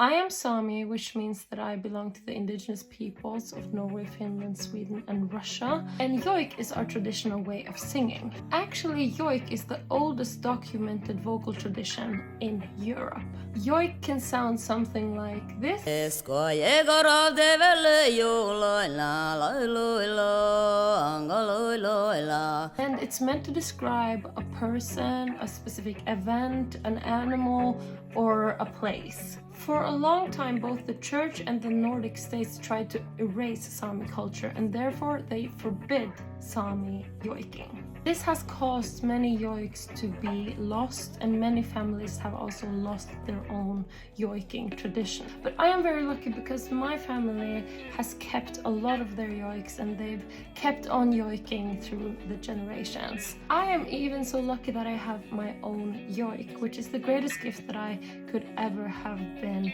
I am Sami, which means that I belong to the indigenous peoples of Norway, Finland, Sweden, and Russia. And yoik is our traditional way of singing. Actually, yoik is the oldest documented vocal tradition in Europe. Yoik can sound something like this. And it's meant to describe a person, a specific event, an animal, or a place. For a long time, both the church and the Nordic states tried to erase Sami culture, and therefore they forbid Sami yoiking. This has caused many yoiks to be lost, and many families have also lost their own yoiking tradition. But I am very lucky because my family has kept a lot of their yoiks, and they've kept on yoiking through the generations. I am even so lucky that I have my own yoik, which is the greatest gift that I could ever have been